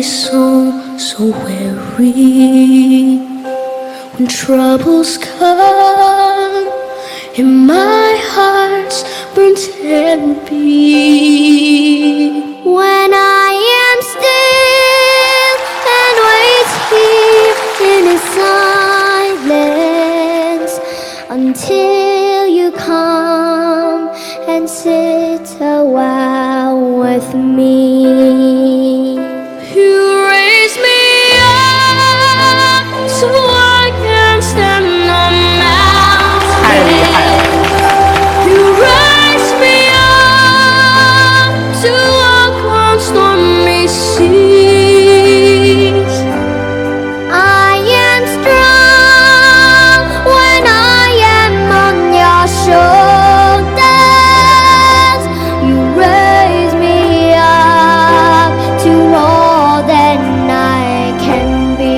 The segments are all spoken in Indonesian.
soul so weary. When troubles come and my heart burns heavy. When I am still and wait here in His silence until you come and sit a while with me. You raise me up so I can stand on mountains. You raise me up to walk on stormy seas. I am strong when I am on your shoulders. You raise me up to more than I can be.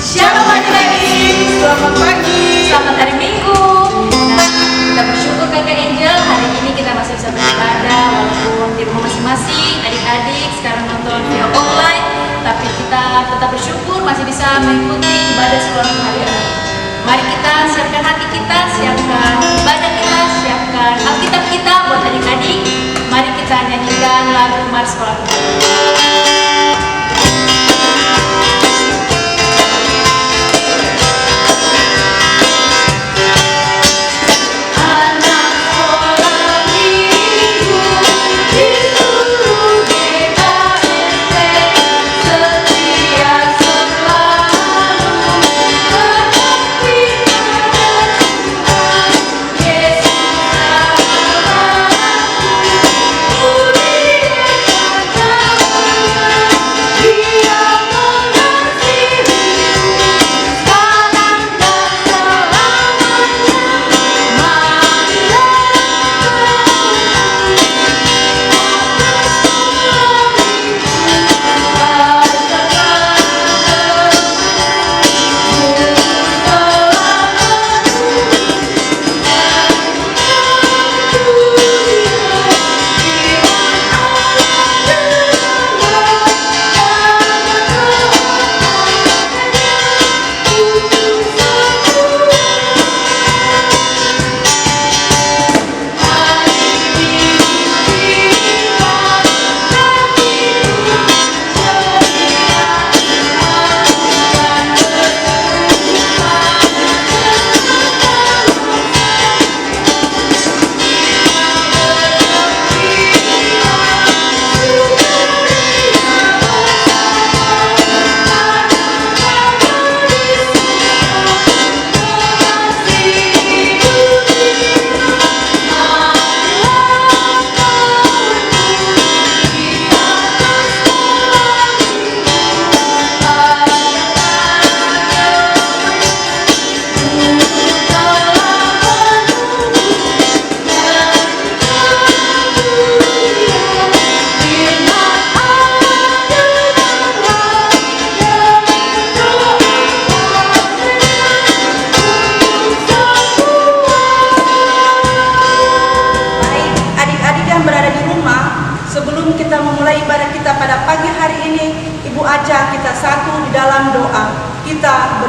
Shalom adik-adik, selamat pagi, selamat hari Minggu. Nah, kita bersyukur Kakak Angel, hari ini kita masih bisa beribadah walaupun di rumah masing-masing. Adik-adik sekarang nonton via online, tapi kita tetap bersyukur masih bisa mengikuti ibadah seluruh hari ini. Mari kita siapkan hati kita, siapkan ibadah kita, siapkan Alkitab kita buat adik-adik. Mari kita nyanyikan lagu Mari Sekolah.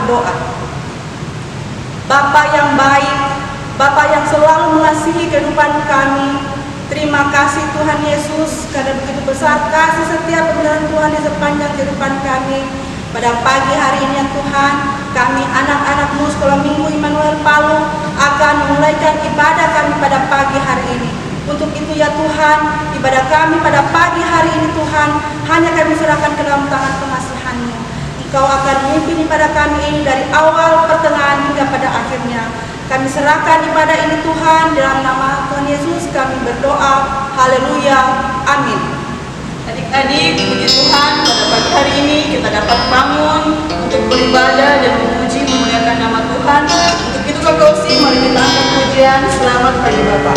berdoa. Bapa yang baik, Bapa yang selalu mengasihi kehidupan kami, Terima kasih Tuhan Yesus, karena begitu besar kasih setia pemeliharaan Tuhan di sepanjang kehidupan kami. Pada pagi hari ini ya Tuhan, kami anak-anak-Mu Sekolah Minggu Immanuel Palu akan memulaikan ibadah kami pada pagi hari ini. Untuk itu ya Tuhan, ibadah kami pada pagi hari ini Tuhan, hanya kami serahkan ke dalam tangan pengasihan-Mu. Engkau akan memimpin ibadah kami ini dari awal, pertengahan, hingga pada akhirnya. Kami serahkan ibadah ini Tuhan, dalam nama Tuhan Yesus kami berdoa. Haleluya, amin. Adik-adik, puji Tuhan, pada pagi hari ini kita dapat bangun untuk beribadah dan memuji memuliakan nama Tuhan. Untuk itu Kokosi, mari kita angkat pujian. Selamat pagi Bapak.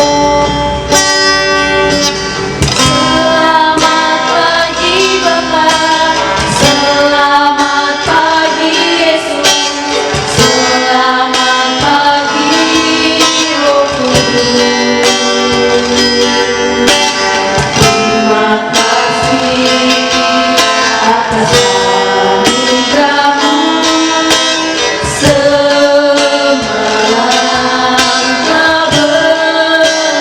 Selamat pagi Bapak, selamat pagi Yesus, selamat pagi Roh Kudus. Terima kasih atas anugerah-Mu, semalam telah berlalu.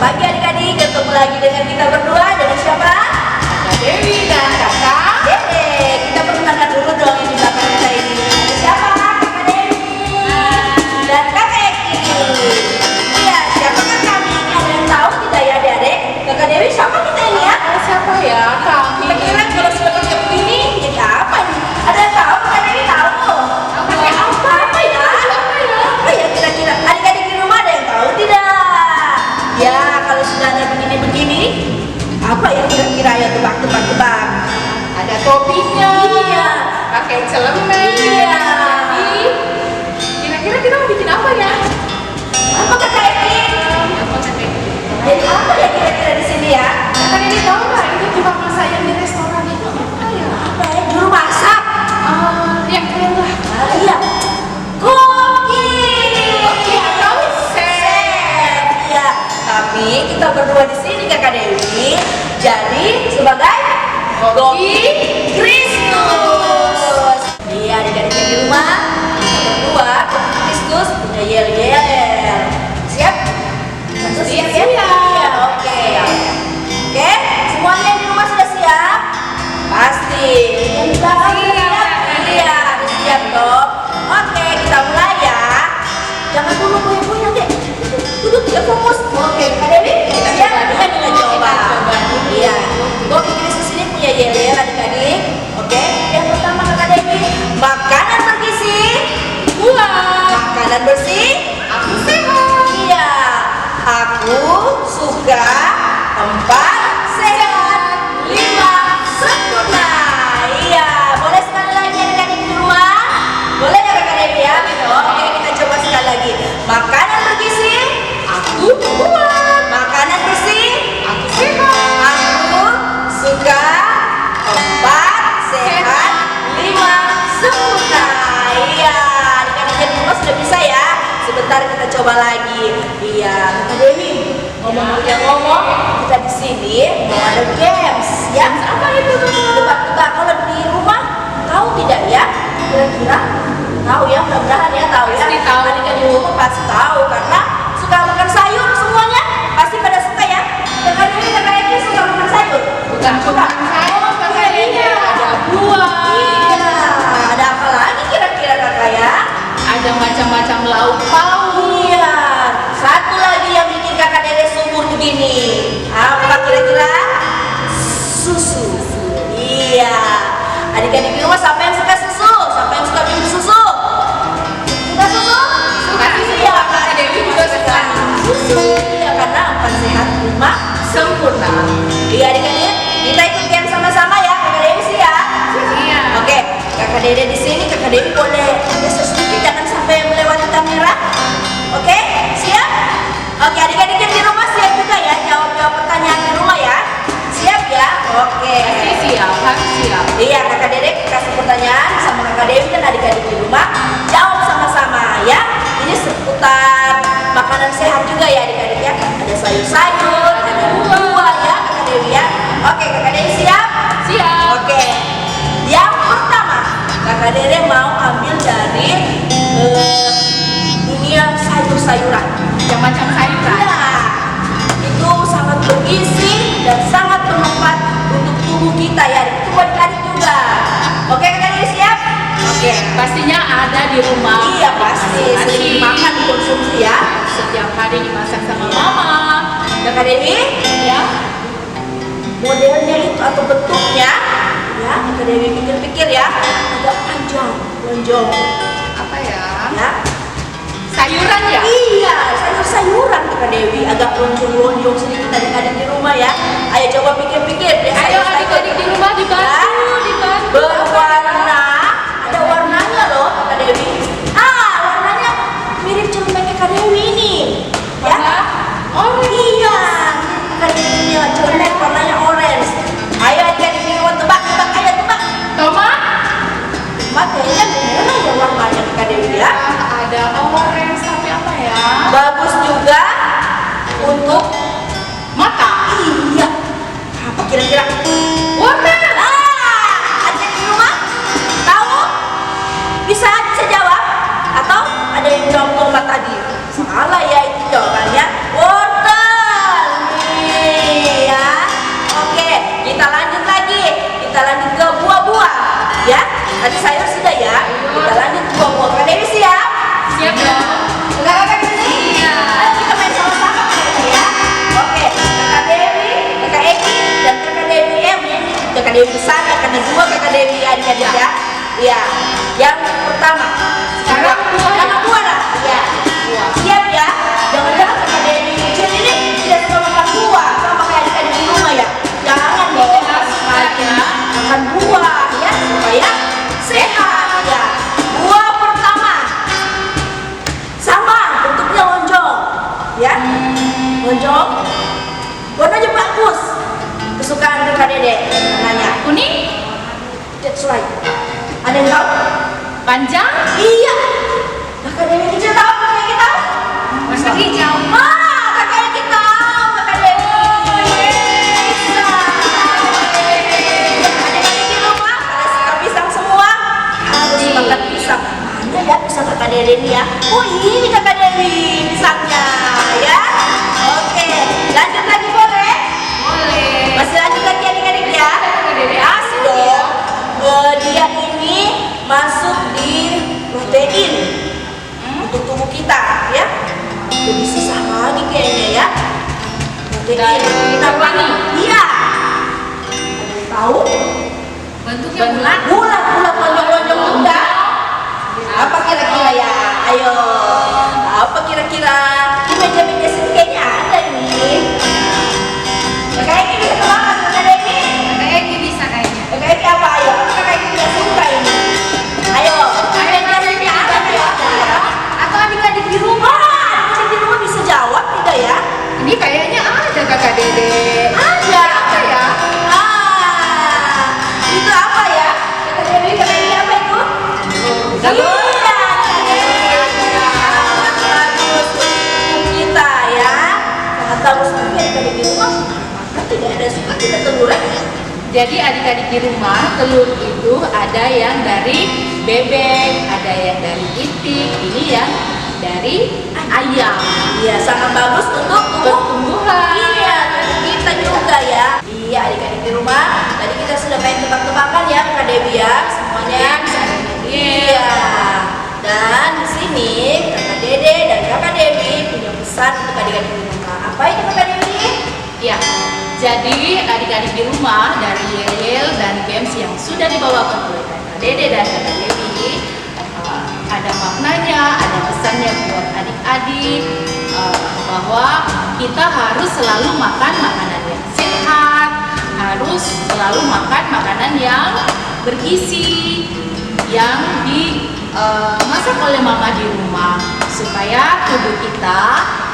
pagi adik-adik, ketemu lagi dengan kita berdua. Dengan siapa? Kakak Dewi dan Kakak Dede. Kita perkenalkan dulu dong yang di belakang kita ini. Ada siapa? Kakak Dewi dan Kakak Eki. Iya, siapakah kami ini? Ada yang tahu tidak ya adik-adik? Kakak Dewi siapa kita ini ya? siapa ya? Kami. Kira-kira kalau sudah pakai begini jadi apa ini? Ada yang tahu? Kakak Dewi tahu? Pakai apa? Apa ya? Apa ya kira-kira? Adik-adik di rumah ada yang tahu tidak? Ya, kalau sudah ada begini-begini, apa ya kira-kira ya tebak-tebak? Ada topinya. Iya. Pakai celemek. Iya. Jadi, kira-kira kita mau bikin apa ya? Apa Kakak Eki? Apa Kakak Dewi? Jadi apa ya kira-kira di sini ya? Kakak Dewi tahu nggak itu tukang masak yang di restoran itu apa ya? Apa ya? Juru masak? Yang keren lah. Iya. Koki. Koki atau Chef. Iya. Tapi kita berdua di sini Kakak Dewi. Jadi sebagai Koki Kristus. Iya, adik-adik di rumah. Kita berdua Koki Kristus punya yel-yel. Siap? Siap. Iya, oke. Oke, semuanya di rumah sudah siap? Pasti. Yang di belakang siap? Iya, harus siap dong. Oke, kita mulai ya. Jangan dulu goyang-goyang deh. Duduk ya fokus. Oke, Kak Dewi, siap? Iya, kita coba. Iya. Koki Kristus ini punya yel-yel adik-adik. Oke, yang pertama Kak Dewi, makanan bergizi. Makanan bersih. Aku sehat. Iya, aku suka 4 sehat, 5 sempurna. Iya, boleh sekali lagi adik-adik di rumah? Boleh ya Kakak Dewi ya? Oke, kita coba sekali lagi. Makanan bergizi, Aku kuat. makanan bersih, Aku sehat. aku suka 4 sehat, 5 sempurna. Iya, adik-adik di rumah sudah bisa ya. Sebentar kita coba lagi. Iya, Kakak Dewi. Ngomong-ngomong, kita di sini mau ada games. Ya, apa itu? Tebak-tebak kalau di rumah tahu tidak ya? Kira-kira tahu ya? Mudah-mudahan ya tahu ya. Pasti tahu. Adik-adik di rumah pasti tahu karena suka makan sayur semuanya. Pasti pada suka ya. Kakak Dewi, Kakak Eki suka makan sayur? Bukan cuma sayur, Kakak Dewi. Ada buah. Iya. Ada apa lagi kira-kira Kakak ya? Ada macam-macam lauk pauk. Iya. Satu lagi yang bikin Kakak Dede subur begini. Apa kira-kira? Susu. Iya. Adik-adik di rumah siapa yang suka susu? Siapa yang suka minum susu? Suka susu? Suka susu. Iya, Kakak Dewi juga suka. susu. Iya, karena 4 sehat 5 Sempurna. Iya adik-adik, kita ikut game sama-sama ya. Kakak Dewi siap? Iya. Oke, Kakak Dede di sini. Kakak Dewi boleh geser sedikit, jangan sampai melewati kamera. Oke, siap? Oke, adik-adik yang di rumah siap juga ya, jawab pertanyaan di rumah ya. Siap ya? Oke. Pasti siap, harus siap. Iya, Kakak Dede kasih pertanyaan sama Kakak Dewi dan adik-adik di rumah jawab sama-sama ya. Ini seputar makanan sehat juga ya adik-adik ya. Ada sayur-sayur, ada buah ya Kakak Dewi ya. Oke, Kakak Dewi siap? Siap. Oke, yang pertama Kakak Dede mau ambil dari dunia sayur-sayuran. Yang macam sayuran. Ya, itu sangat bergizi dan sangat bermanfaat untuk tubuh kita ya. Itu buat adik juga. Oke, Kakak Dede siap? Oke. Pastinya ada di rumah. Iya pasti, sering makan dikonsumsi ya. Setiap hari dimasak sama mama. Kakak Dewi, Ya. modelnya itu atau bentuknya, ya Kakak Dewi pikir-pikir ya, agak panjang, lonjong, Apa ya? ya. Sayuran ya? Iya, sayur-sayuran Kakak Dewi, agak lonjong-lonjong sedikit adik-adik di rumah ya. Ayo coba pikir-pikir deh. Ayo sayur-sayur. adik-adik di rumah dibantu, dibantu. Berwarna, ada warnanya loh Kakak Dewi. Warnanya mirip celemeknya Kakak Dewi ini. Ya. Warna orange. Iya, Kakak Dewi punya celemek warnanya orange. Ayo adik-adik di rumah tebak, ayo tebak. Tomat? Tebak kayaknya merah ya warnanya Kakak Dewi ya. Ada orange tapi apa ya? Bagus juga untuk Mata. Iya. Yang pertama. Sekarang buah. Yang kedua dah. Iya. Siap ya. Jangan-jangan kakak Dewi kecil ini tidak suka makan buah sama kayak adik-adik di rumah ya. Jangan dong. Makan buah ya supaya sehat ya. Buah pertama sama bentuknya lonjong ya. Lonjong. Warnanya bagus. Kesukaan kakak Dede. Nanya. Kuning, That's right. Ada yang tahu? panjang, Iya. Kakak Dewi kecil tahu apa kayak kita? warna hijau. Kakak Dewi tahu. Kakak Dewi. Bisa. Adik-adik di rumah pada suka pisang semua. Harus makan pisang. Mana ya pisang kakak Dewi ini ya? Oh ini kakak Dewi pisangnya ya. Oke, lanjut lagi boleh? Boleh. Masih lanjut lagi adik-adik ya? Kakak Dede. Asik dong. Dia ini masuk di protein untuk tubuh kita ya. Lebih susah lagi kayaknya ya. Protein. Dari hewani. Iya. Ada yang tahu? Bentuknya bulat. Bulat lonjong-lonjong juga. Apa kira-kira ya? Ayo. Apa kira-kira? Di meja-meja sini kayaknya ada ini. Kakak ini bisa makan kakak ini. Kakak Eki bisa kayaknya. Kakak ini apa? Ayo. Kakak ini tidak suka ini. Ayo. Meja-meja ada ya. Atau adik-adik di rumah. Adik di rumah bisa jawab tidak ya? Ini kayaknya ada kakak Dede. Ada. Apa ya? Itu apa ya? Kakak Dewi, kakak ini apa itu? Telur. Iya. Sangat bagus untuk kita ya. Sangat bagus untuk adik-adik di rumah. Maka tidak ada suka kita telur ya. Jadi adik-adik di rumah, telur itu ada yang dari bebek, ada yang dari itik, ini yang dari ayam. Iya, sangat bagus untuk Tumbuhan. Iya, untuk kita juga ya. Iya, adik-adik di rumah. Tadi kita sudah main tebak-tebakan ya, Kak Dewi ya, semuanya. Iya. Dan di sini Kakak Dede dan Kakak Dewi punya pesan untuk adik-adik di rumah. Apa itu Kakak Dewi? Ya, jadi adik-adik di rumah dari yel-yel dan games yang sudah dibawakan oleh Kakak Dede dan Kakak Dewi, ada maknanya, ada pesannya buat adik-adik bahwa kita harus selalu makan makanan yang sehat, harus selalu makan makanan yang bergizi, yang dimasak oleh mama di rumah supaya tubuh kita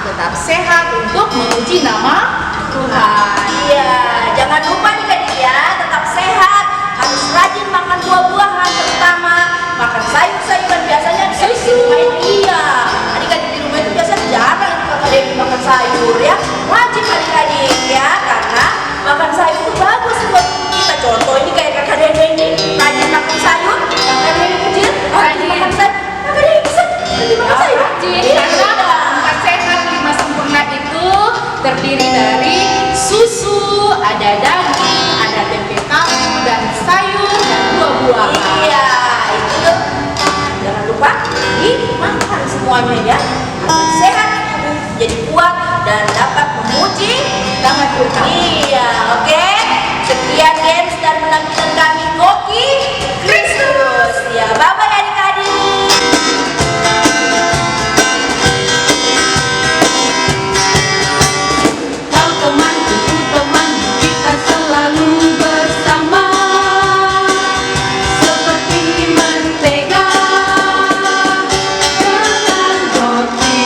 tetap sehat untuk memuji nama Tuhan. Iya, jangan lupa nih Kak Dewi ya, tetap sehat, harus rajin makan buah-buahan, terutama makan sayur-sayuran. Biasanya adik-adik di rumah itu iya, adik-adik di rumah itu biasanya jarang itu Kakak Dewi makan sayur ya. Wajib adik-adik ya, karena makan sayur itu bagus buat kita. Contoh ini kayak Kakak Dede ini, rajin makan sayur. Kakak Dewi kecil rajin makan sayur. Kakak Dewi bisa rajin makan sayur. Rajin, Iya. karena makan sehat 5 sempurna itu terdiri dari susu, ada daging, ada tempe tahu, dan sayur dan buah-buahan. Iya, itu tuh. Jangan lupa dimakan semuanya ya. Agar sehat, tubuh jadi kuat dan dapat memuji nama Tuhan. Iya, oke. Sekian games dan penampilan kami Koki Kristus. Ya, bye-bye adik-adik. Kau temanku, teman kita selalu bersama, seperti mentega dengan roti.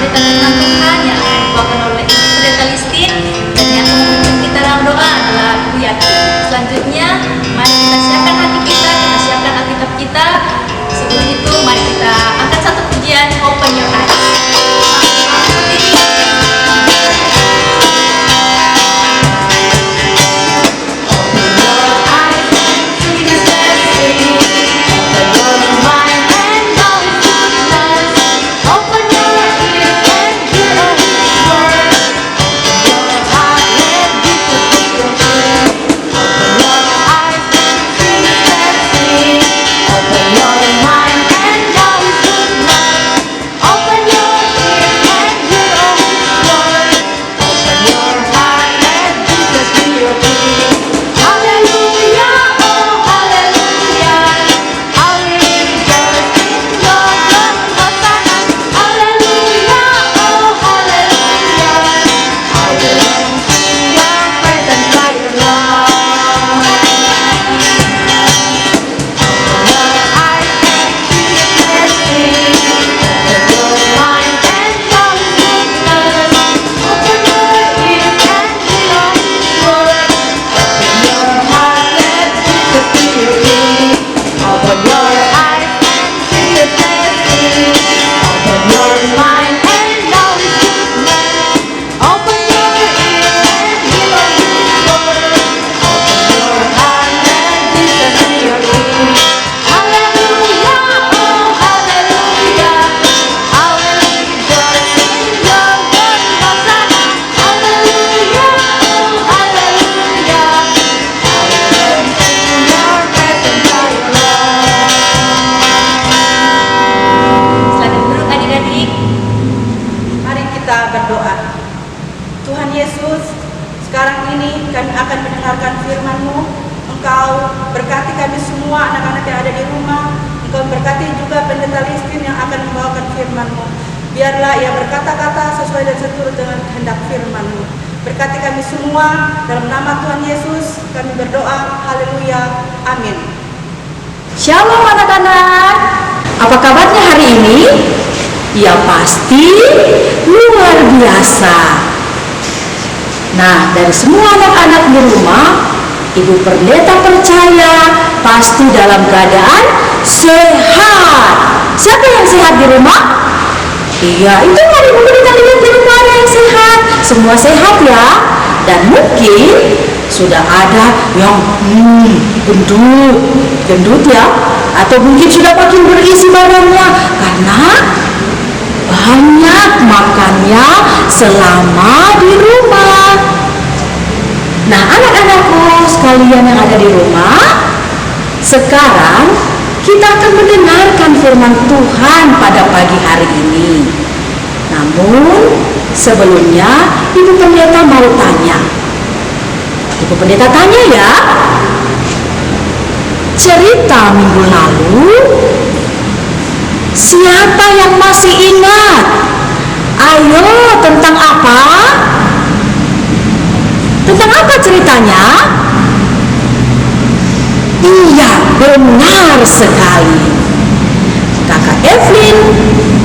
memberitakan firman Tuhan yang akan dibawakan oleh Ibu Pendeta Listin, dan yang akan memimpin kita dalam doa adalah Ibu Yati. Selanjutnya, mari kita siapkan hati kita siapkan Alkitab kita. Sebelum itu, mari kita angkat satu pujian, Open Your Eyes. Biarlah ia berkata-kata sesuai dan seturut dengan kehendak firman-Mu. Berkati kami semua, dalam nama Tuhan Yesus kami berdoa. Haleluya. Amin. Shalom anak-anak. Apa kabarnya hari ini? Ya pasti luar biasa. Nah, dari semua anak-anak di rumah, Ibu Pendeta percaya pasti dalam keadaan sehat. Siapa yang sehat di rumah? Iya, itu kan Ibu Pendeta lihat di rumah ada yang sehat. Semua sehat ya. Dan mungkin sudah ada yang gendut ya, atau mungkin sudah makin berisi badannya karena banyak makannya selama di rumah. Nah, anak-anakku sekalian yang ada di rumah, sekarang kita akan mendengarkan firman Tuhan pada pagi hari ini. Namun sebelumnya Ibu Pendeta mau tanya. Ibu Pendeta tanya ya, cerita minggu lalu siapa yang masih ingat? Ayo, tentang apa? Tentang apa ceritanya? Iya, benar sekali. Kakak Evelyn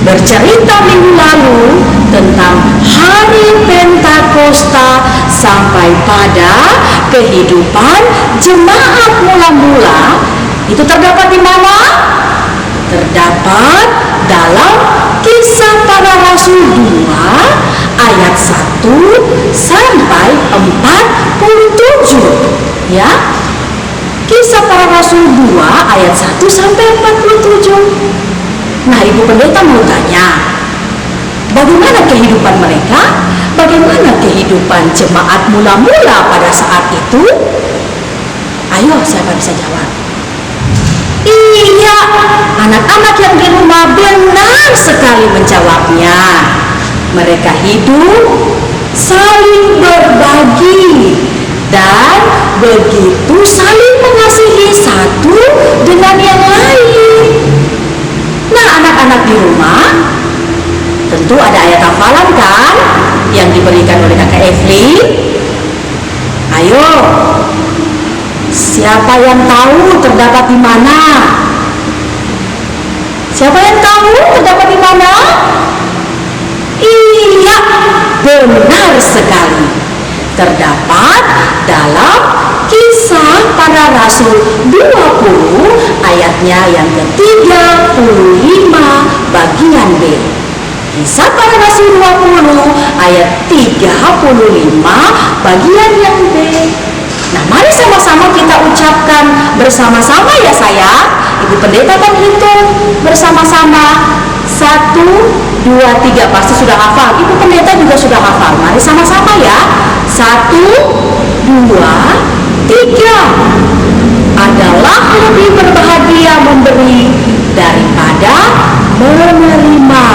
bercerita minggu lalu tentang hari Pentakosta sampai pada kehidupan jemaat mula-mula. Itu terdapat di mana? Terdapat dalam Kisah Para Rasul 2 ayat 1 sampai 47 ya. Kisah Para Rasul 2 ayat 1 sampai 47. Nah, Ibu Pendeta mau tanya, bagaimana kehidupan mereka? Bagaimana kehidupan jemaat mula-mula pada saat itu? Ayo, siapa bisa jawab? Iya, anak-anak yang di rumah benar sekali menjawabnya. Mereka hidup saling berbagi dan begitu saling mengasihi satu dengan yang lain. Nah, anak-anak di rumah tentu ada ayat hafalan kan yang diberikan oleh Kakak Evelyn. Ayo, siapa yang tahu terdapat di mana? Siapa yang tahu terdapat di mana? benar sekali. Terdapat dalam Kisah Para Rasul 20 ayatnya yang ke-35 bagian B. Kisah Para Rasul 20 ayat 35 bagian yang B. Nah, mari sama-sama kita ucapkan bersama-sama ya sayang. Ibu pendeta akan hitung bersama-sama. 1, 2, 3. Pasti sudah hafal. Ibu pendeta juga sudah hafal. Mari sama-sama ya. 1, 2, 3. Adalah lebih berbahagia memberi daripada menerima.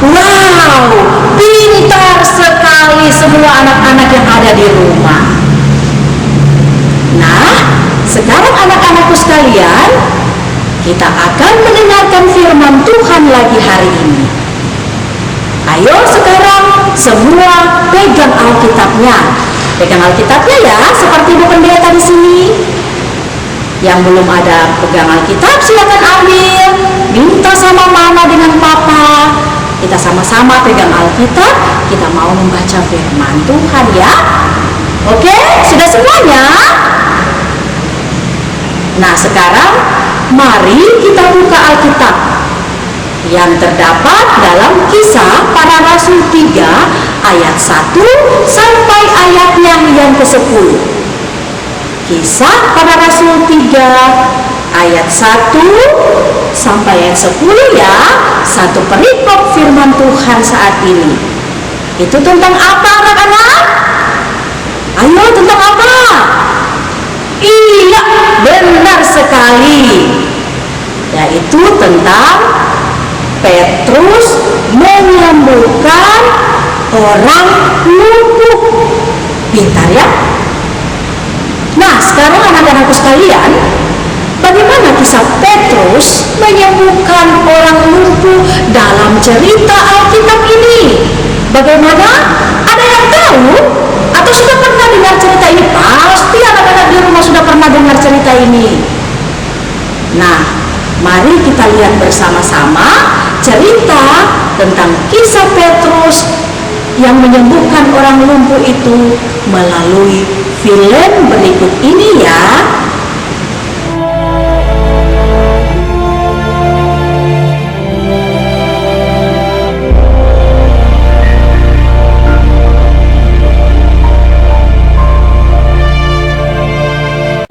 Wow, pintar sekali semua anak-anak yang ada di rumah. Nah, sekarang anak-anakku sekalian, kita akan mendengarkan firman Tuhan lagi hari ini. Ayo sekarang semua pegang Alkitabnya. Pegang Alkitabnya ya, seperti Ibu pendeta di sini. Yang belum ada pegang Alkitab silakan ambil. Minta sama mama dengan papa. Kita sama-sama pegang Alkitab. Kita mau membaca firman Tuhan ya. Oke, sudah semuanya? Nah, sekarang mari kita buka Alkitab yang terdapat dalam Kisah Para Rasul 3 ayat 1 sampai ayatnya yang ke-10. Kisah Para Rasul 3 ayat 1 sampai ayat 10 ya. Satu perikop firman Tuhan saat ini. Itu tentang apa anak-anak? Ayo, tentang apa? Iya, benar sekali. Yaitu tentang Petrus menyembuhkan orang lumpuh. Pintar ya? Nah, sekarang anak-anakku sekalian, bagaimana kisah Petrus menyembuhkan orang lumpuh dalam cerita Alkitab ini? Bagaimana? Ada yang tahu? Atau sudah pernah dengar cerita ini? Pasti anak-anak di rumah sudah pernah dengar cerita ini. Nah, mari kita lihat bersama-sama cerita tentang kisah Petrus yang menyembuhkan orang lumpuh itu melalui film berikut ini ya.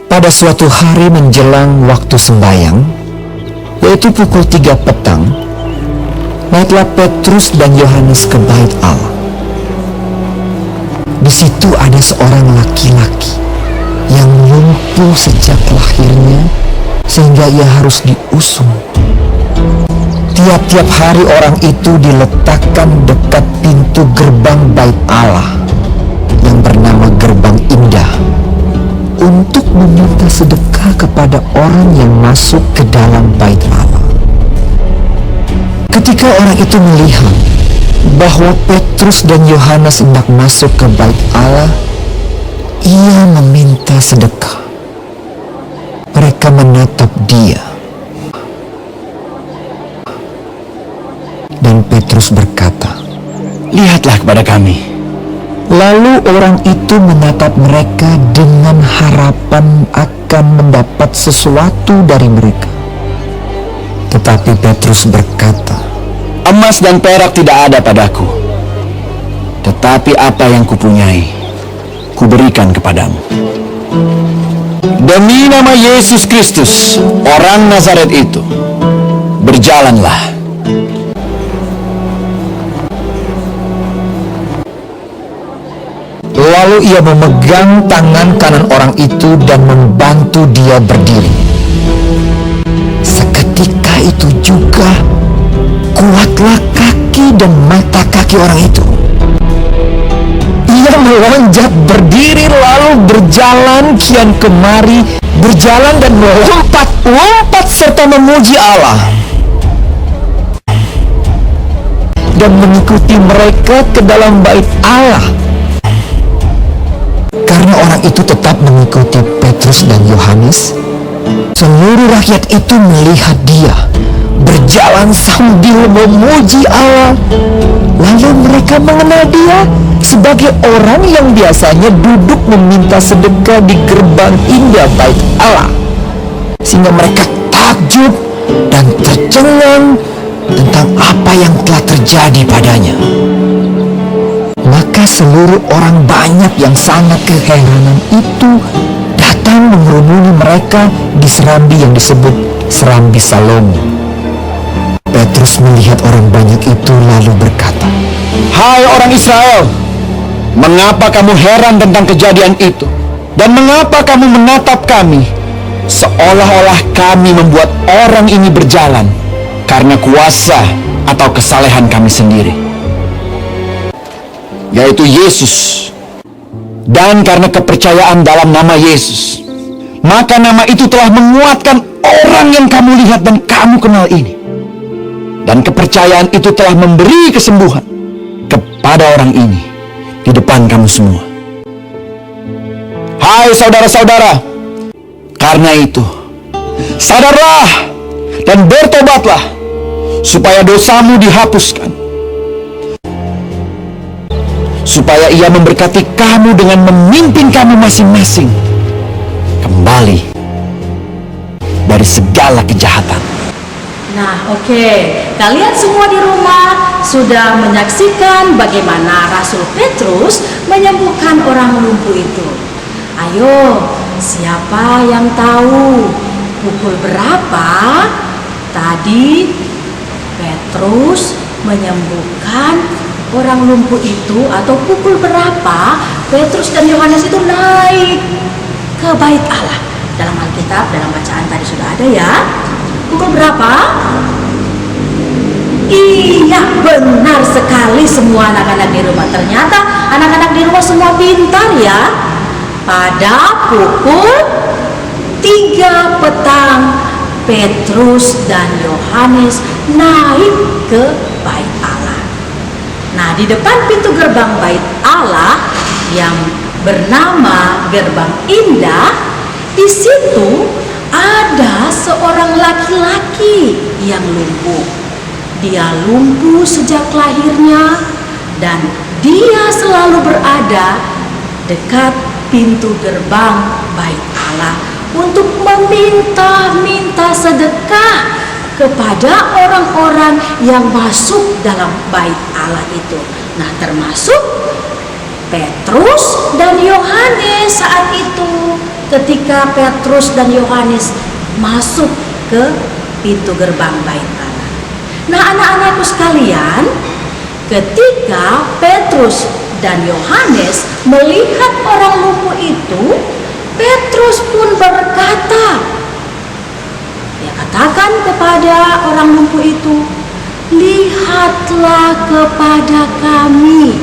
Pada suatu hari menjelang waktu sembahyang, yaitu pukul 3 petang, naiklah Petrus dan Yohanes ke bait Allah. Di situ ada seorang laki-laki yang lumpuh sejak lahirnya sehingga ia harus diusung. Tiap-tiap hari orang itu diletakkan dekat pintu gerbang bait Allah yang bernama Gerbang Indah untuk meminta sedekah kepada orang yang masuk ke dalam bait Allah. Ketika orang itu melihat bahwa Petrus dan Yohanes hendak masuk ke bait Allah, ia meminta sedekah. Mereka menatap dia. Dan Petrus berkata, "Lihatlah kepada kami." Lalu orang itu menatap mereka dengan harapan akan mendapat sesuatu dari mereka. Tetapi Petrus berkata, "Emas dan perak tidak ada padaku, tetapi apa yang kupunyai, kuberikan kepadamu. Demi nama Yesus Kristus, orang Nazaret itu, berjalanlah." Lalu ia memegang tangan kanan orang itu dan membantu dia berdiri. Seketika itu juga kuatlah kaki dan mata kaki orang itu. Ia melonjak berdiri lalu berjalan kian kemari, berjalan dan melompat-lompat serta memuji Allah. Dan mengikuti mereka ke dalam bait Allah. Karena orang itu tetap mengikuti Petrus dan Yohanes, Seluruh rakyat itu melihat dia berjalan sambil memuji Allah. Lalu mereka mengenal dia sebagai orang yang biasanya duduk meminta sedekah di gerbang indah bait Allah. Sehingga mereka takjub dan tercengang tentang apa yang telah terjadi padanya. Maka seluruh orang banyak yang sangat keheranan itu datang mengerumuni mereka di serambi yang disebut Serambi Salomo. Petrus melihat orang banyak itu lalu berkata, "Hai orang Israel, mengapa kamu heran tentang kejadian itu? Dan mengapa kamu menatap kami seolah-olah kami membuat orang ini berjalan karena kuasa atau kesalehan kami sendiri, yaitu Yesus, dan karena kepercayaan dalam nama Yesus, maka nama itu telah menguatkan orang yang kamu lihat dan kamu kenal ini. Dan kepercayaan itu telah memberi kesembuhan kepada orang ini di depan kamu semua. Hai saudara-saudara, karena itu sadarlah dan bertobatlah supaya dosamu dihapuskan, supaya Ia memberkati kamu dengan memimpin kamu masing-masing kembali dari segala kejahatan." Nah, oke. Kalian semua di rumah sudah menyaksikan bagaimana Rasul Petrus menyembuhkan orang lumpuh itu. Ayo, siapa yang tahu pukul berapa tadi Petrus menyembuhkan orang lumpuh itu, atau pukul berapa Petrus dan Yohanes itu naik ke bait Allah? Dalam Alkitab, dalam bacaan tadi sudah ada ya. Pukul berapa? Iya, benar sekali semua anak-anak di rumah. Ternyata anak-anak di rumah semua pintar ya. Pada pukul 3 petang Petrus dan Yohanes naik ke bait Allah. Nah, di depan pintu gerbang bait Allah yang bernama Gerbang Indah, di situ ada seorang laki-laki yang lumpuh. Dia lumpuh sejak lahirnya dan dia selalu berada dekat pintu gerbang bait Allah untuk meminta sedekah kepada orang-orang yang masuk dalam bait Allah itu. Nah, termasuk Petrus dan Yohanes saat itu. Ketika Petrus dan Yohanes masuk ke pintu gerbang bait Allah. Nah, anak-anakku sekalian, ketika Petrus dan Yohanes melihat orang lumpuh itu, Petrus pun berkata, dia katakan kepada orang lumpuh itu, "Lihatlah kepada kami."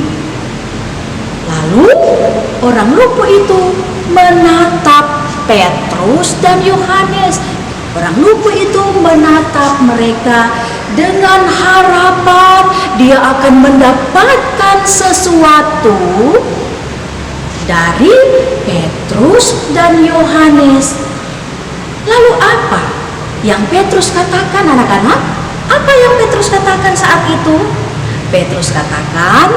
Lalu orang lumpuh itu menatap Petrus dan Yohanes. Orang lumpuh itu menatap mereka dengan harapan dia akan mendapatkan sesuatu dari Petrus dan Yohanes. Lalu apa yang Petrus katakan, anak-anak? Apa yang Petrus katakan saat itu? Petrus katakan,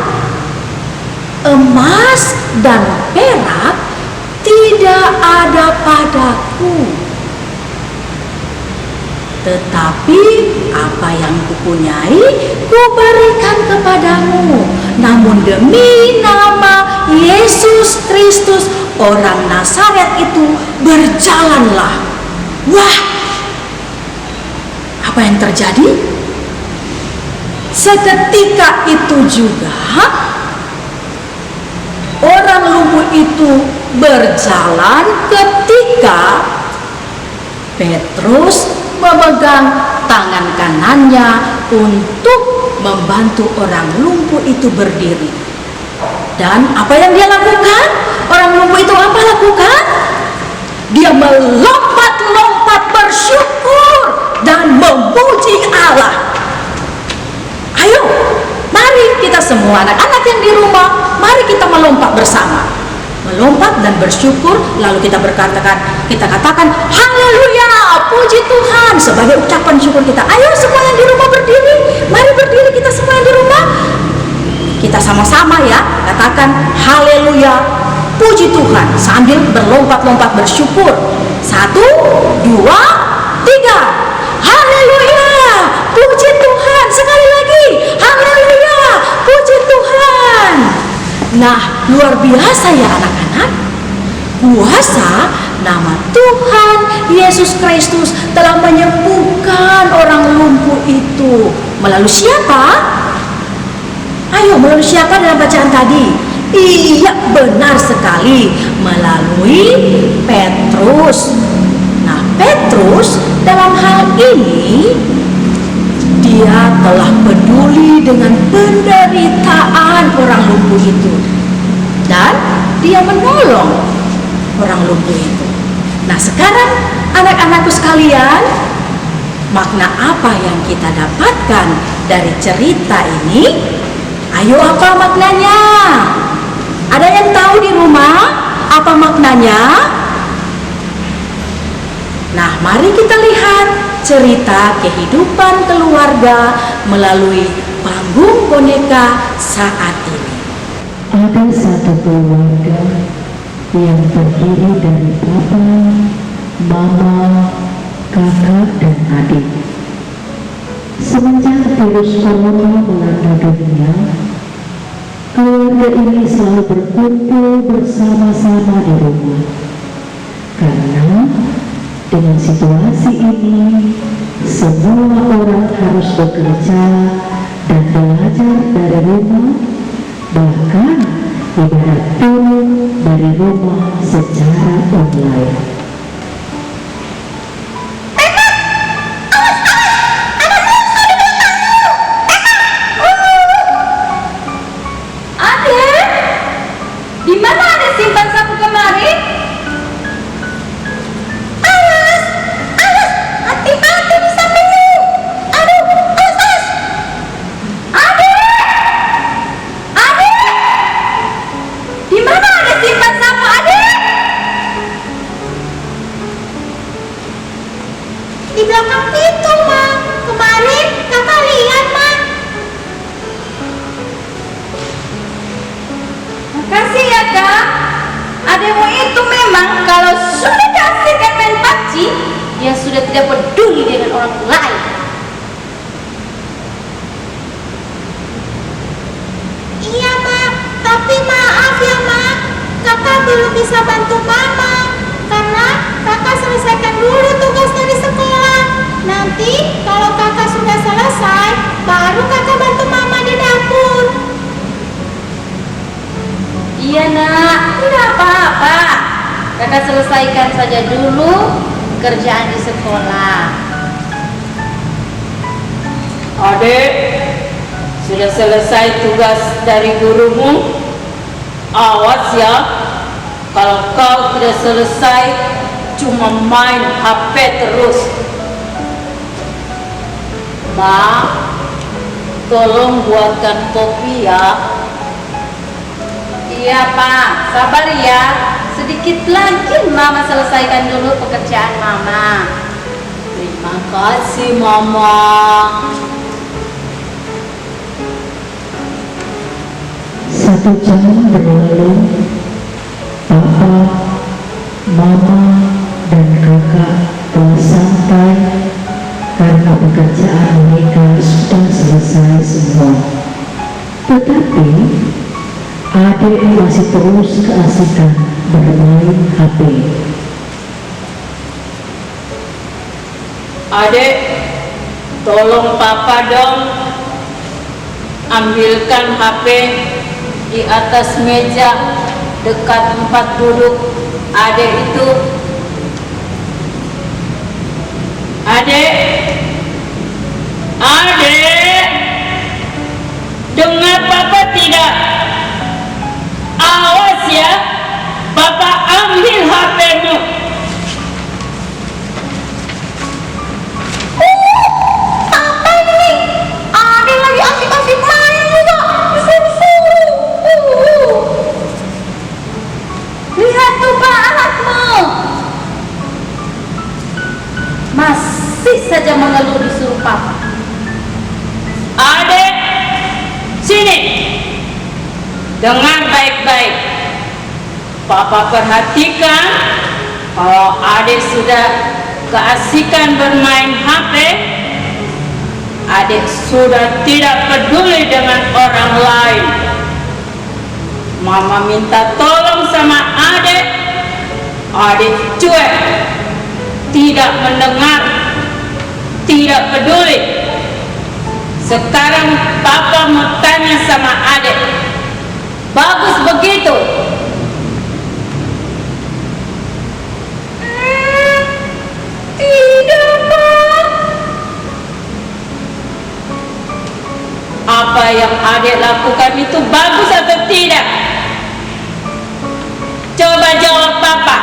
"Emas dan perak tidak ada padaku, tetapi apa yang kupunyai kuberikan kepadamu. Namun demi nama Yesus Kristus orang Nazaret itu berjalanlah." Wah, apa yang terjadi? Seketika itu juga orang lumpuh itu berjalan ketika Petrus memegang tangan kanannya untuk membantu orang lumpuh itu berdiri. Dan apa yang dia lakukan? Orang lumpuh itu apa lakukan? Dia melompat-lompat bersyukur dan memuji Allah. Ayo, mari kita semua anak-anak yang di rumah, mari kita melompat bersama. Melompat dan bersyukur, lalu kita katakan haleluya, puji Tuhan sebagai ucapan syukur kita. Ayo semua yang di rumah berdiri, mari berdiri kita semua yang di rumah. Kita sama-sama ya, katakan haleluya, puji Tuhan sambil berlompat-lompat bersyukur. 1, 2, 3. Haleluya, puji Tuhan. Sekali lagi, haleluya, puji Tuhan. Nah, luar biasa ya anak-anak. Kuasa nama Tuhan Yesus Kristus telah menyembuhkan orang lumpuh itu. Melalui siapa? Ayo, melalui siapa dalam bacaan tadi? Iya, benar sekali, melalui Petrus. Nah, Petrus dalam hal ini dia telah peduli dengan penderitaan orang lumpuh itu dan dia menolong orang lumpuh itu. Nah, sekarang anak-anakku sekalian, makna apa yang kita dapatkan dari cerita ini? Ayo, apa maknanya? Ada yang tahu di rumah apa maknanya? Nah, mari kita lihat cerita kehidupan keluarga melalui panggung boneka saat ini. Ada satu keluarga yang terdiri dari papa, mama, kakak, dan adik. Semenjak virus corona melanda dunia, keluarga ini selalu berkumpul bersama-sama di rumah. Karena dengan situasi ini, semua orang harus bekerja dan belajar dari rumah, bahkan ibadah pun dari rumah secara online. Di mana ada simpan sapu kemarin? Alas, hati-hati di sampingmu. Aduh, alas. Adik, di mana ada simpan sapu, adik? Di belakang pintu, Ma. Kemarin kakak lihat, Ma. Makasih ya, Kak. Ademu itu memang kalau sudah diasingkan main PUBG, dia sudah tidak peduli dengan orang lain. Iya, Ma. Tapi maaf ya, Ma. Kakak belum bisa bantu Mama karena kakak selesaikan dulu tugasnya di sekolah. Nanti kalau kakak sudah selesai, baru kakak bantu Mama di dapur. Iya, Nak, tidak apa-apa. Kakak selesaikan saja dulu kerjaan di sekolah. Adik, sudah selesai tugas dari gurumu? Awas ya, kalau kau tidak selesai cuma main HP terus. Ma, tolong buatkan kopi ya. Iya, Pak, sabar ya. Sedikit lagi Mama selesaikan dulu pekerjaan Mama. Terima kasih, Mama. Satu jam berlalu, papa, mama, dan kakak telah santai karena pekerjaan mereka sudah selesai semua. Tetapi adik masih terus keasikan bermain HP. Adik, tolong papa dong ambilkan HP di atas meja dekat tempat duduk adik itu. Adik, dengar papa tidak? Awas ya, papa ambil HP-mu. Apa ini? Adik lagi asik-asik main juga. Disuruh-suruh. Lihat mengeluh disuruh papa. Adik, sini. Dengar baik-baik. Papa perhatikan kalau adik sudah keasikan bermain HP, adik sudah tidak peduli dengan orang lain. Mama minta tolong sama adik, adik cuek, tidak mendengar, tidak peduli. Sekarang papa mau tanya sama adik, bagus begitu? Tidak, Pak. Apa yang adik lakukan itu bagus atau tidak? Coba jawab papa.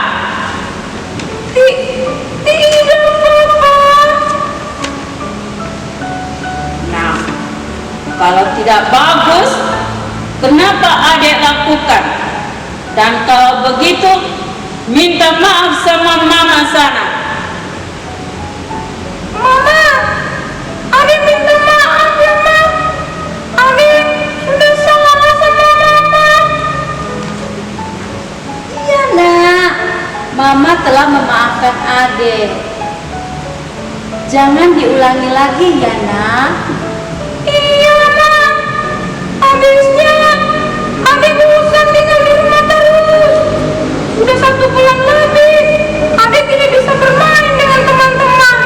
Tidak, Papa. Nah, kalau tidak bagus, kenapa adik lakukan? Dan kalau begitu, minta maaf sama mama sana. Mama, Adik minta maaf ya, Ma. Adik sudah salah sama Mama. Iya nak, mama telah memaafkan adik. Jangan diulangi lagi ya nak. Iya, Ma. Habisnya Adik bosan tinggal di rumah terus. Sudah 1 bulan lebih, Adik tidak bisa bermain dengan teman-teman.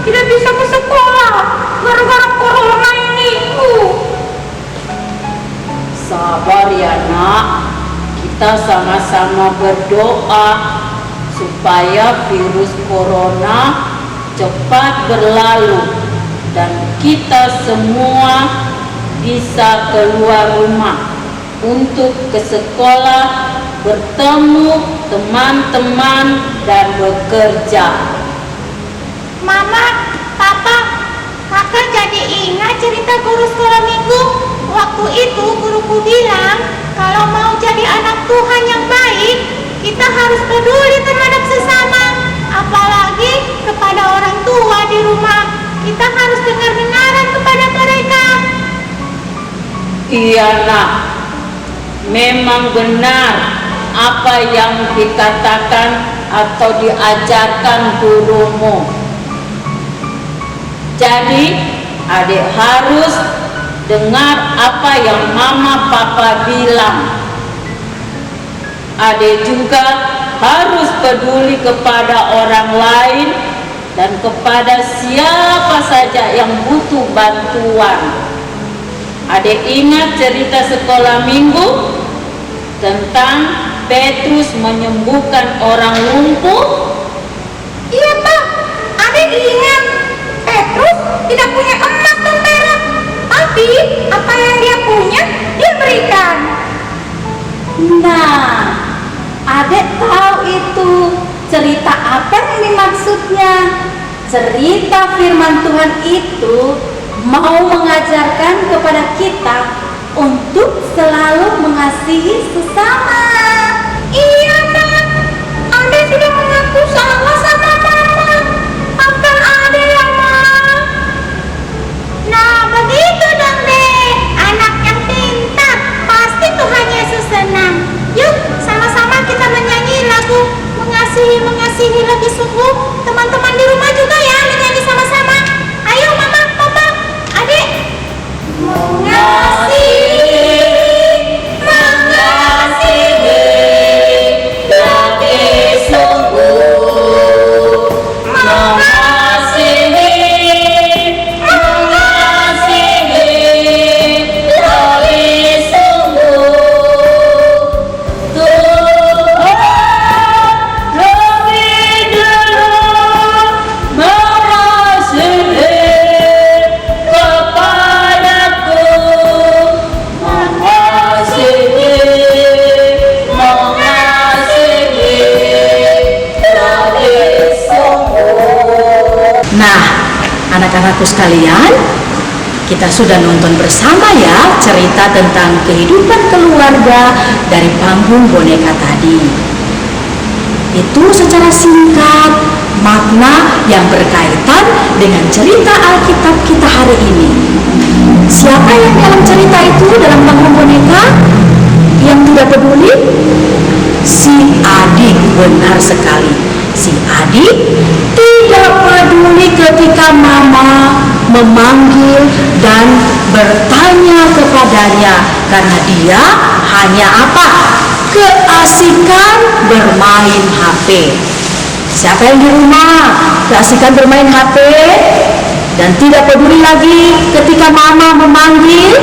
Tidak bisa ke sekolah gara-gara corona ini. Sabar ya nak, kita sama-sama berdoa supaya virus corona cepat berlalu dan kita semua bisa keluar rumah untuk ke sekolah, bertemu teman-teman dan bekerja. Mama, Papa, Kakak jadi ingat cerita guru sekolah minggu. Waktu itu guruku bilang, kalau mau jadi anak Tuhan yang baik, kita harus peduli terhadap sesama, apalagi kepada orang tua di rumah. Kita harus dengar-dengaran kepada mereka. Iya nak, memang benar apa yang dikatakan atau diajarkan gurumu. Jadi adik harus dengar apa yang mama papa bilang. Adik juga harus peduli kepada orang lain dan kepada siapa saja yang butuh bantuan. Adik ingat cerita sekolah minggu tentang Petrus menyembuhkan orang lumpuh? Iya, Pak. Adik ingat. Petrus tidak punya emas dan perak, tapi apa yang dia punya, dia berikan. Nah, adik tahu itu cerita apa yang dimaksudnya. Cerita firman Tuhan itu mau mengajarkan kepada kita untuk selalu mengasihi sesama. Iya, Pak. Adik sudah mengaku salah sama Mama. Maafkan Adik ya, Ma. Nah, begitu dong, Dek. Anak yang pintar. Pasti Tuhan Yesus senang. Yuk, sama-sama kita menyanyi lagu Mengasihi lebih sungguh. Teman-teman di rumah juga ya, menyanyi sama-sama. Ayo, Mama, Papa, Adik. Nah, anak-anakku sekalian, kita sudah nonton bersama ya cerita tentang kehidupan keluarga dari panggung boneka tadi. Itu secara singkat makna yang berkaitan dengan cerita Alkitab kita hari ini. Siapa yang dalam cerita itu dalam panggung boneka yang tidak peduli? Si adik, benar sekali. Si adik tidak peduli ketika mama memanggil dan bertanya kepadanya, karena dia hanya apa? Keasikan bermain HP. Siapa yang di rumah keasikan bermain HP dan tidak peduli lagi ketika mama memanggil,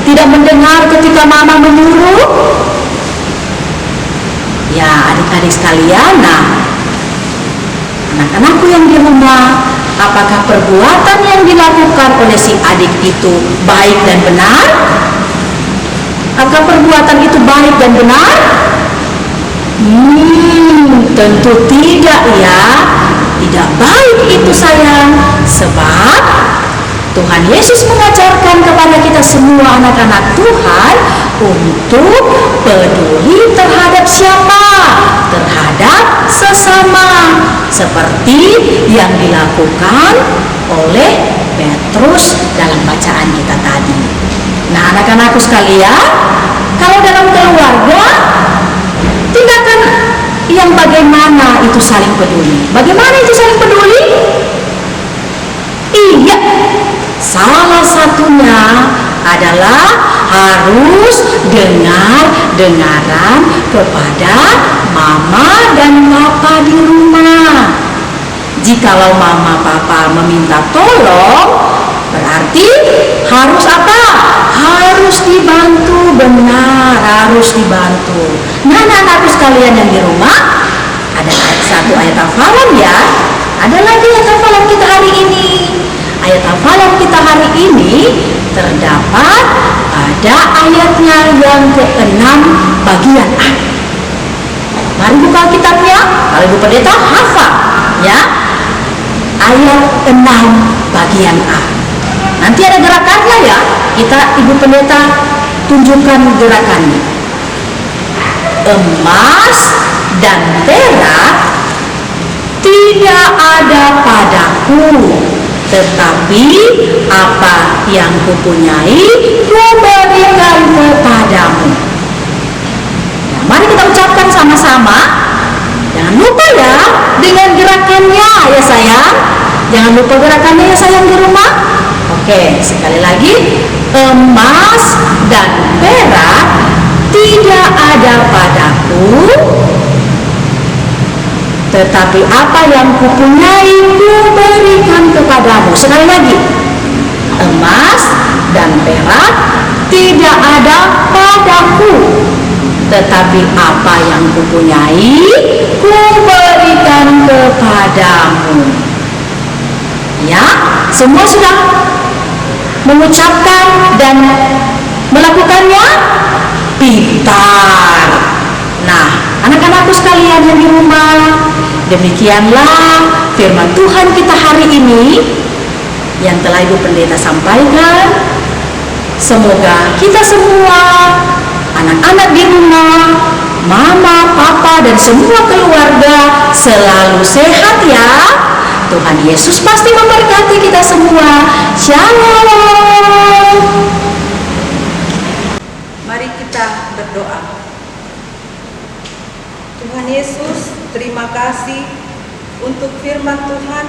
tidak mendengar ketika mama menyuruh? Ya, adik-adik sekalian, anak-anakku yang di rumah, apakah perbuatan yang dilakukan oleh si adik itu baik dan benar? Apakah perbuatan itu baik dan benar? Tentu tidak ya. Tidak baik itu sayang. Sebab Tuhan Yesus mengajarkan kepada kita semua anak-anak Tuhan untuk peduli terhadap siapa? Terhadap sesama, seperti yang dilakukan oleh Petrus dalam bacaan kita tadi. Nah, anak-anakku sekalian, kalau dalam keluarga, tindakan yang bagaimana itu saling peduli? Bagaimana itu saling peduli? Iya, salah satunya adalah harus dengar-dengaran kepada mama dan papa di rumah. Jikalau mama papa meminta tolong, berarti harus apa? Harus dibantu, benar, harus dibantu. Nah, anak-anakku sekalian yang di rumah, ada satu ayat hafalan ya. Ada lagi ayat hafalan kita hari ini. Ayat hafalan kita hari ini terdapat pada ayatnya yang ke-6 bagian A. Mari buka kitabnya, kalau Ibu Pendeta hafal ya. Ayat 6 bagian A. Nanti ada gerakannya ya. Ibu Pendeta tunjukkan gerakannya. Emas dan perak tidak ada padaku, tetapi apa yang kupunyai kuberikan kepadamu. Nah, mari kita ucapkan sama-sama. Jangan lupa ya dengan gerakannya ya sayang. Jangan lupa gerakannya ya sayang di rumah. Oke, sekali lagi. Emas dan perak tidak ada padaku, tetapi apa yang kupunyai kuberikan kepadamu. Sekali lagi. Emas dan perak tidak ada padaku, tetapi apa yang kupunyai kuberikan kepadamu. Ya, semua sudah mengucapkan dan melakukannya? Pintar. Nah, anak-anakku sekalian yang di rumah, demikianlah firman Tuhan kita hari ini yang telah Ibu Pendeta sampaikan. Semoga kita semua, anak-anak di rumah, mama, papa, dan semua keluarga selalu sehat ya. Tuhan Yesus pasti memberkati kita semua. Shalom. Mari kita berdoa. Tuhan Yesus, terima kasih untuk firman Tuhan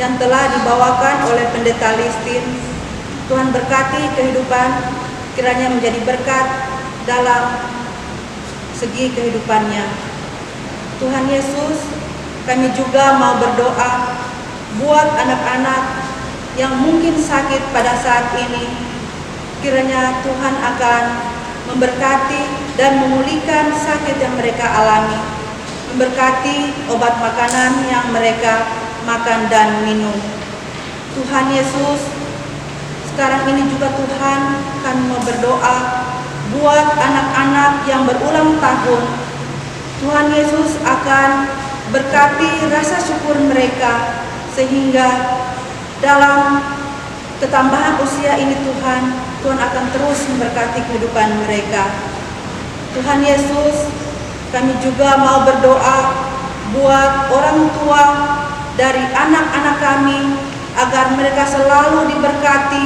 yang telah dibawakan oleh Pendeta Listin. Tuhan berkati kehidupan, kiranya menjadi berkat dalam segi kehidupannya. Tuhan Yesus, kami juga mau berdoa buat anak-anak yang mungkin sakit pada saat ini. Kiranya Tuhan akan memberkati dan memulihkan sakit yang mereka alami, memberkati obat makanan yang mereka makan dan minum. Tuhan Yesus, sekarang ini juga Tuhan, kami mau berdoa buat anak-anak yang berulang tahun. Tuhan Yesus akan berkati rasa syukur mereka, sehingga dalam ketambahan usia ini Tuhan akan terus memberkati kehidupan mereka. Tuhan Yesus, kami juga mau berdoa buat orang tua dari anak-anak kami agar mereka selalu diberkati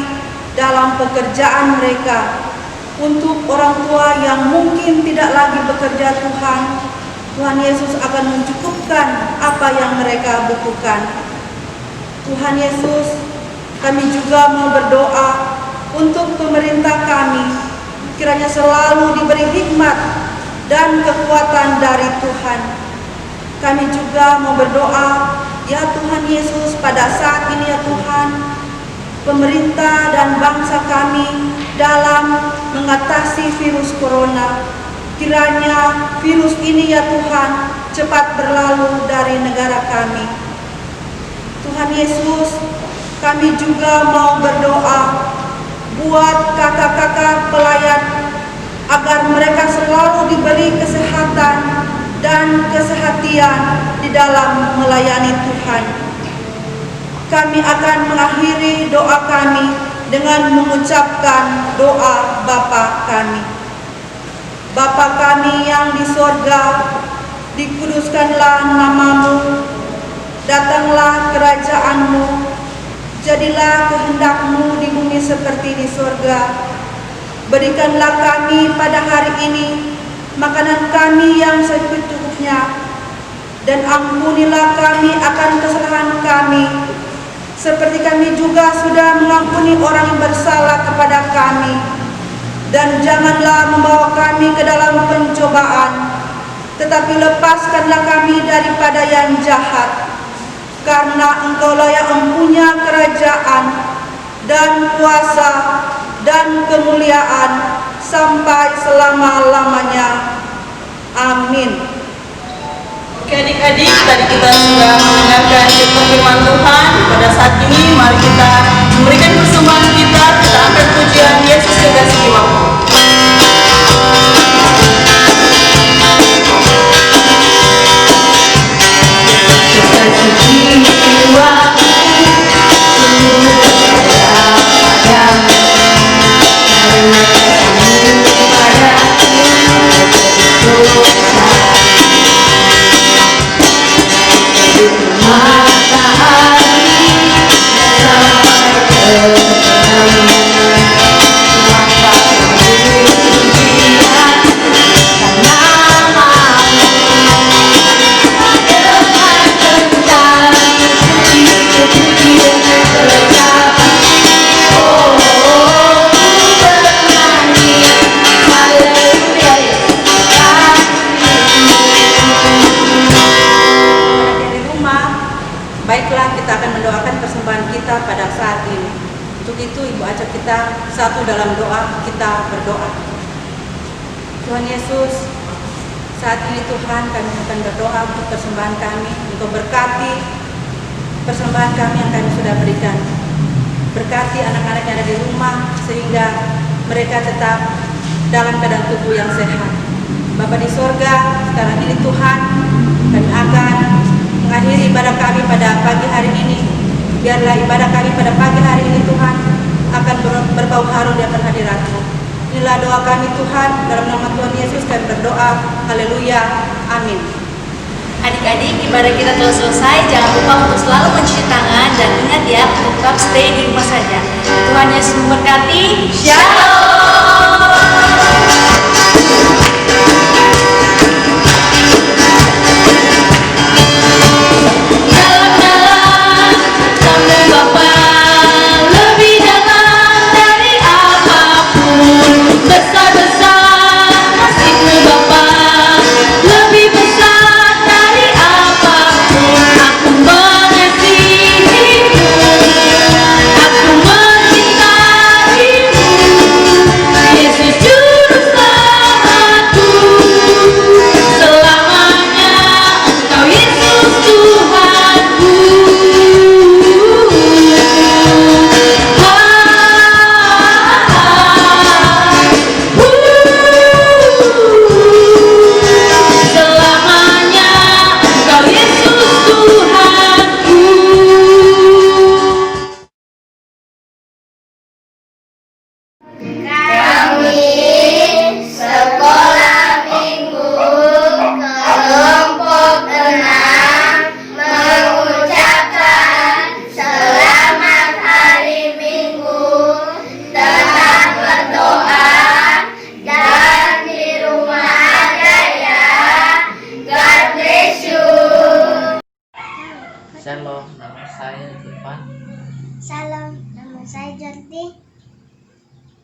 dalam pekerjaan mereka. Untuk orang tua yang mungkin tidak lagi bekerja Tuhan Yesus akan mencukupkan apa yang mereka butuhkan. Tuhan Yesus, kami juga mau berdoa untuk pemerintah kami, kiranya selalu diberi hikmat dan kekuatan dari Tuhan. Kami juga mau berdoa, ya Tuhan Yesus, pada saat ini ya Tuhan, pemerintah dan bangsa kami dalam mengatasi virus corona. Kiranya virus ini ya Tuhan cepat berlalu dari negara kami. Tuhan Yesus, kami juga mau berdoa buat kakak-kakak pelayan agar mereka selalu diberi kesehatan dan kesehatian di dalam melayani Tuhan. Kami akan mengakhiri doa kami dengan mengucapkan doa Bapa kami. Bapa kami yang di sorga, dikuduskanlah namamu, datanglah kerajaanmu, jadilah kehendak-Mu di bumi seperti di sorga. Berikanlah kami pada hari ini makanan kami yang secukupnya, dan ampunilah kami akan kesalahan kami, seperti kami juga sudah mengampuni orang yang bersalah kepada kami. Dan janganlah membawa kami ke dalam pencobaan, tetapi lepaskanlah kami daripada yang jahat. Karena Engkaulah yang mempunyai kerajaan dan kuasa dan kemuliaan sampai selama-lamanya. Amin. Oke adik-adik, tadi kita sudah mendengarkan firman Tuhan. Pada saat ini mari kita memberikan persembahan kita angkat pujian Yesus kekasih jiwaku. Baiklah, kita akan mendoakan persembahan kita pada saat ini. Untuk itu, Ibu ajak kita satu dalam doa, kita berdoa. Tuhan Yesus, saat ini Tuhan kami akan berdoa untuk persembahan kami, untuk berkati persembahan kami yang kami sudah berikan. Berkati anak-anak yang ada di rumah, sehingga mereka tetap dalam keadaan tubuh yang sehat. Bapa di sorga, sekarang ini Tuhan, kami akan mengakhiri ibadah kami pada pagi hari ini. Biarlah ibadah kami pada pagi hari ini Tuhan akan berbau harum di hadapan hadirat-Mu. Inilah doa kami Tuhan, dalam nama Tuhan Yesus kami berdoa. Haleluya, amin. Adik-adik, ibadah kita telah selesai. Jangan lupa untuk selalu mencuci tangan dan ingat ya, untuk tetap stay di rumah saja. Tuhan Yesus memberkati. Shalom. Yesus Juru Selamat.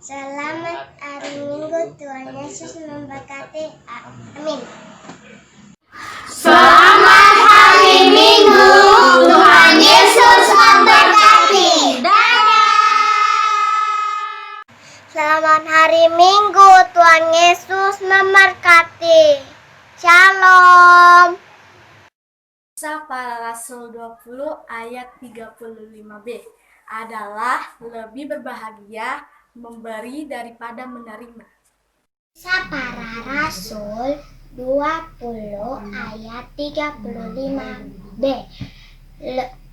Selamat hari Minggu, Tuhan Yesus memberkati. Amin. Selamat hari Minggu, Tuhan Yesus memberkati. Dadah. Selamat hari Minggu, Tuhan Yesus memberkati. Shalom. Kisah Para Rasul 20 ayat 35b adalah lebih berbahagia memberi daripada menerima. Kisah Para Rasul 20 ayat 35b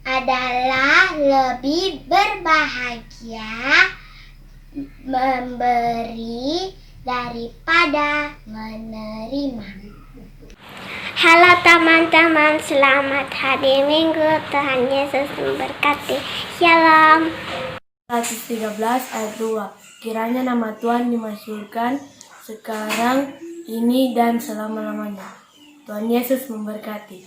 adalah lebih berbahagia memberi daripada menerima. Halo teman-teman, selamat hari Minggu, Tuhan Yesus memberkati. Shalom. 113 ayat 2. Kiranya nama Tuhan dimasyhurkan sekarang, ini dan selama-lamanya. Tuhan Yesus memberkati.